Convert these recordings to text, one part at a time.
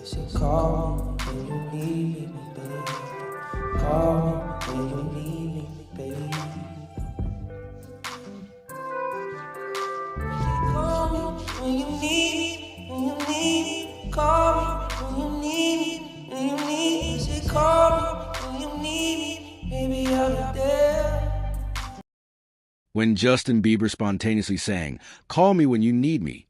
So call me when you need me, baby. Call me when you need me, baby. Call me when you need me, Call me when you need me, Say call me when you need me, baby, I'll be there. When Justin Bieber spontaneously sang, "Call Me When You Need Me,"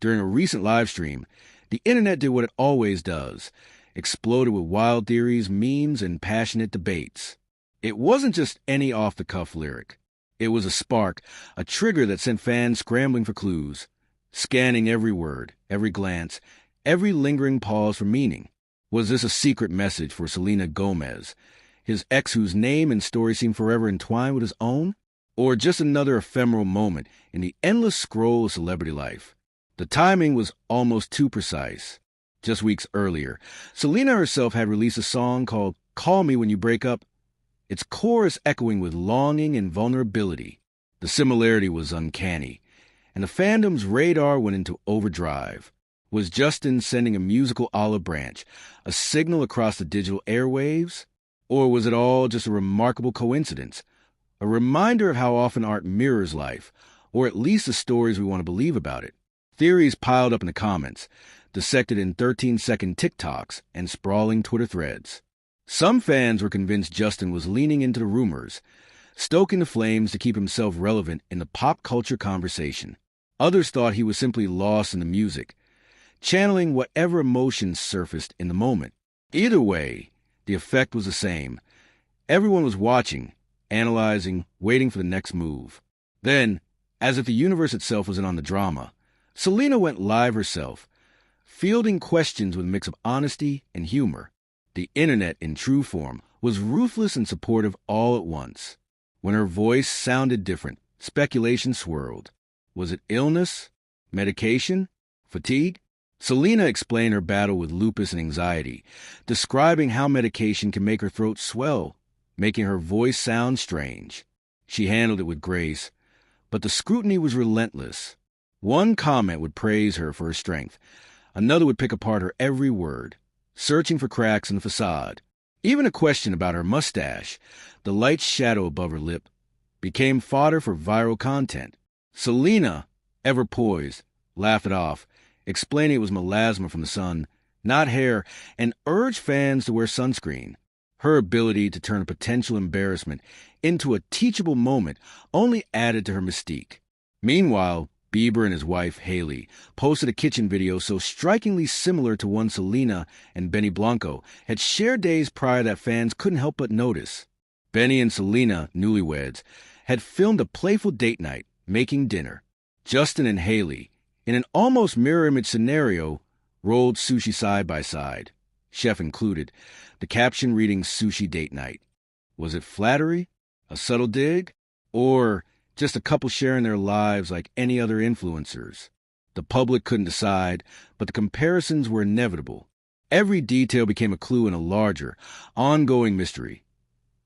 during a recent live stream, the internet did what it always does, exploded with wild theories, memes, and passionate debates. It wasn't just any off-the-cuff lyric. It was a spark, a trigger that sent fans scrambling for clues, scanning every word, every glance, every lingering pause for meaning. Was this a secret message for Selena Gomez, his ex whose name and story seemed forever entwined with his own? Or just another ephemeral moment in the endless scroll of celebrity life? The timing was almost too precise. Just weeks earlier, Selena herself had released a song called "Call Me When You Break Up," its chorus echoing with longing and vulnerability. The similarity was uncanny, and the fandom's radar went into overdrive. Was Justin sending a musical olive branch, a signal across the digital airwaves? Or was it all just a remarkable coincidence? A reminder of how often art mirrors life, or at least the stories we want to believe about it. Theories piled up in the comments, dissected in 13-second TikToks and sprawling Twitter threads. Some fans were convinced Justin was leaning into the rumors, stoking the flames to keep himself relevant in the pop culture conversation. Others thought he was simply lost in the music, channeling whatever emotions surfaced in the moment. Either way, the effect was the same. Everyone was watching, analyzing, waiting for the next move. Then, as if the universe itself was in on the drama, Selena went live herself, fielding questions with a mix of honesty and humor. The internet, in true form, was ruthless and supportive all at once. When her voice sounded different, speculation swirled. Was it illness? Medication? Fatigue? Selena explained her battle with lupus and anxiety, describing how medication can make her throat swell, making her voice sound strange. She handled it with grace, but the scrutiny was relentless. One comment would praise her for her strength. Another would pick apart her every word, searching for cracks in the facade. Even a question about her mustache, the light shadow above her lip, became fodder for viral content. Selena, ever poised, laughed it off, explaining it was melasma from the sun, not hair, and urged fans to wear sunscreen. Her ability to turn a potential embarrassment into a teachable moment only added to her mystique. Meanwhile, Bieber and his wife, Hailey, posted a kitchen video so strikingly similar to one Selena and Benny Blanco had shared days prior that fans couldn't help but notice. Benny and Selena, newlyweds, had filmed a playful date night, making dinner. Justin and Hailey, in an almost mirror image scenario, rolled sushi side by side, chef included, the caption reading "Sushi Date Night." Was it flattery? A subtle dig? Or just a couple sharing their lives like any other influencers? The public couldn't decide, but the comparisons were inevitable. Every detail became a clue in a larger, ongoing mystery.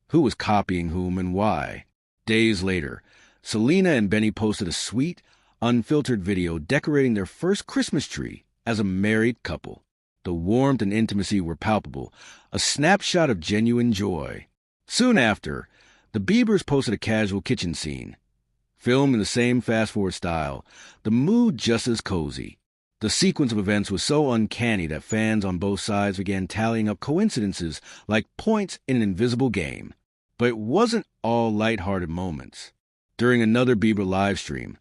Who was copying whom and why? Days later, Selena and Benny posted a sweet, unfiltered video decorating their first Christmas tree as a married couple. The warmth and intimacy were palpable, a snapshot of genuine joy. Soon after, the Biebers posted a casual kitchen scene. Filmed in the same fast-forward style, the mood just as cozy. The sequence of events was so uncanny that fans on both sides began tallying up coincidences like points in an invisible game. But it wasn't all lighthearted moments. During another Bieber live stream,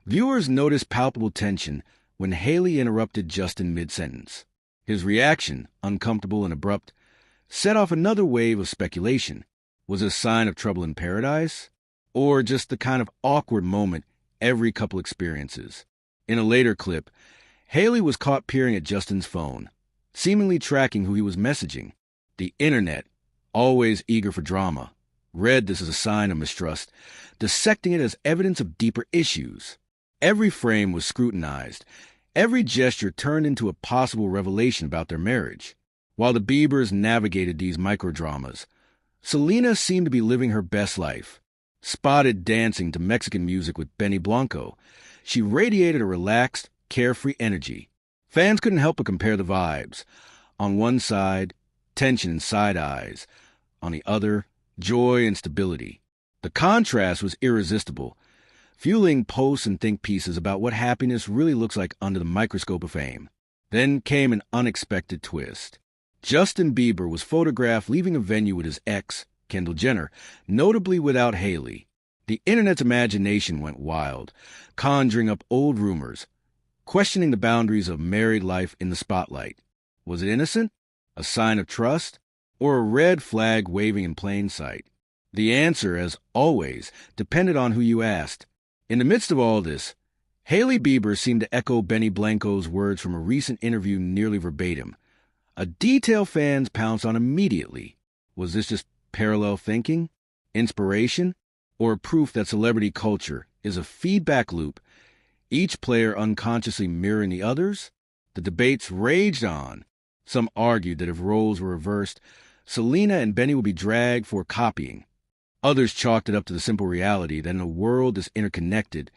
viewers noticed palpable tension when Hailey interrupted Justin mid-sentence. His reaction, uncomfortable and abrupt, set off another wave of speculation. Was it a sign of trouble in paradise? Or just the kind of awkward moment every couple experiences? In a later clip, Hailey was caught peering at Justin's phone, seemingly tracking who he was messaging. The internet, always eager for drama, read this as a sign of mistrust, dissecting it as evidence of deeper issues. Every frame was scrutinized. Every gesture turned into a possible revelation about their marriage. While the Biebers navigated these microdramas, Selena seemed to be living her best life. Spotted dancing to Mexican music with Benny Blanco, she radiated a relaxed, carefree energy. Fans couldn't help but compare the vibes. On one side, tension and side eyes. On the other, joy and stability. The contrast was irresistible, fueling posts and think pieces about what happiness really looks like under the microscope of fame. Then came an unexpected twist. Justin Bieber was photographed leaving a venue with his ex, Kendall Jenner, notably without Hailey. The internet's imagination went wild, conjuring up old rumors, questioning the boundaries of married life in the spotlight. Was it innocent? A sign of trust? Or a red flag waving in plain sight? The answer, as always, depended on who you asked. In the midst of all this, Hailey Bieber seemed to echo Benny Blanco's words from a recent interview nearly verbatim. A detail fans pounced on immediately. Was this just parallel thinking? Inspiration? Or proof that celebrity culture is a feedback loop, each player unconsciously mirroring the others? The debates raged on. Some argued that if roles were reversed, Selena and Benny would be dragged for copying. Others chalked it up to the simple reality that in a world this interconnected,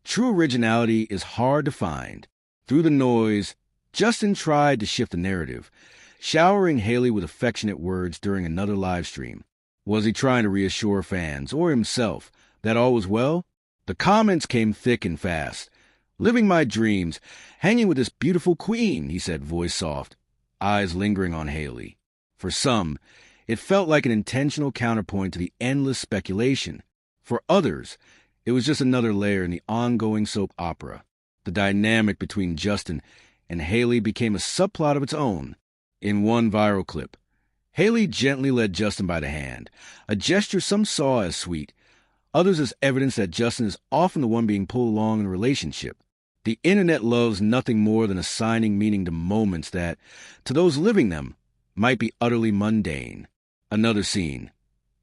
true originality is hard to find. Through the noise, Justin tried to shift the narrative, showering Hailey with affectionate words during another live stream. Was he trying to reassure fans, or himself, that all was well? The comments came thick and fast. "Living my dreams, hanging with this beautiful queen," he said, voice soft, eyes lingering on Hailey. For some, it felt like an intentional counterpoint to the endless speculation. For others, it was just another layer in the ongoing soap opera. The dynamic between Justin and Hailey became a subplot of its own. In one viral clip, Hailey gently led Justin by the hand, a gesture some saw as sweet, others as evidence that Justin is often the one being pulled along in a relationship. The internet loves nothing more than assigning meaning to moments that, to those living them, might be utterly mundane. Another scene,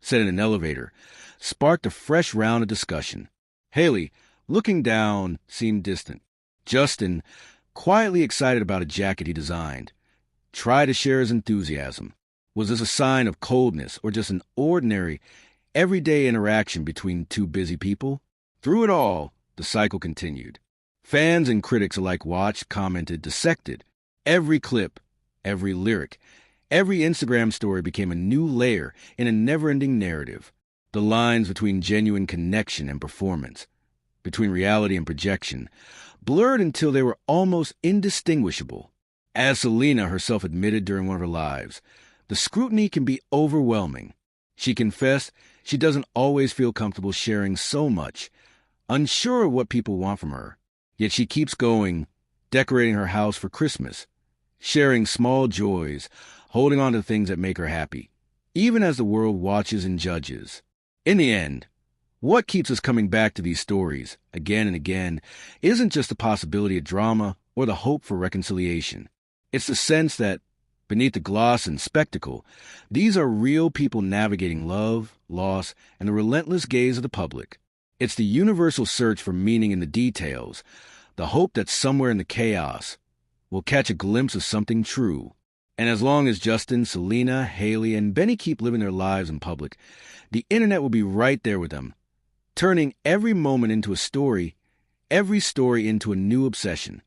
set in an elevator, sparked a fresh round of discussion. Hailey, looking down, seemed distant. Justin, quietly excited about a jacket he designed, tried to share his enthusiasm. Was this a sign of coldness or just an ordinary, everyday interaction between two busy people? Through it all, the cycle continued. Fans and critics alike watched, commented, dissected. Every clip, every lyric, every Instagram story became a new layer in a never-ending narrative. The lines between genuine connection and performance, between reality and projection, blurred until they were almost indistinguishable. As Selena herself admitted during one of her lives, the scrutiny can be overwhelming. She confessed she doesn't always feel comfortable sharing so much, unsure of what people want from her. Yet she keeps going, decorating her house for Christmas, sharing small joys, holding on to things that make her happy, even as the world watches and judges. In the end, what keeps us coming back to these stories again and again isn't just the possibility of drama or the hope for reconciliation. It's the sense that, beneath the gloss and spectacle, these are real people navigating love, loss, and the relentless gaze of the public. It's the universal search for meaning in the details, the hope that somewhere in the chaos we'll catch a glimpse of something true. And as long as Justin, Selena, Hailey, and Benny keep living their lives in public, the internet will be right there with them, turning every moment into a story, every story into a new obsession.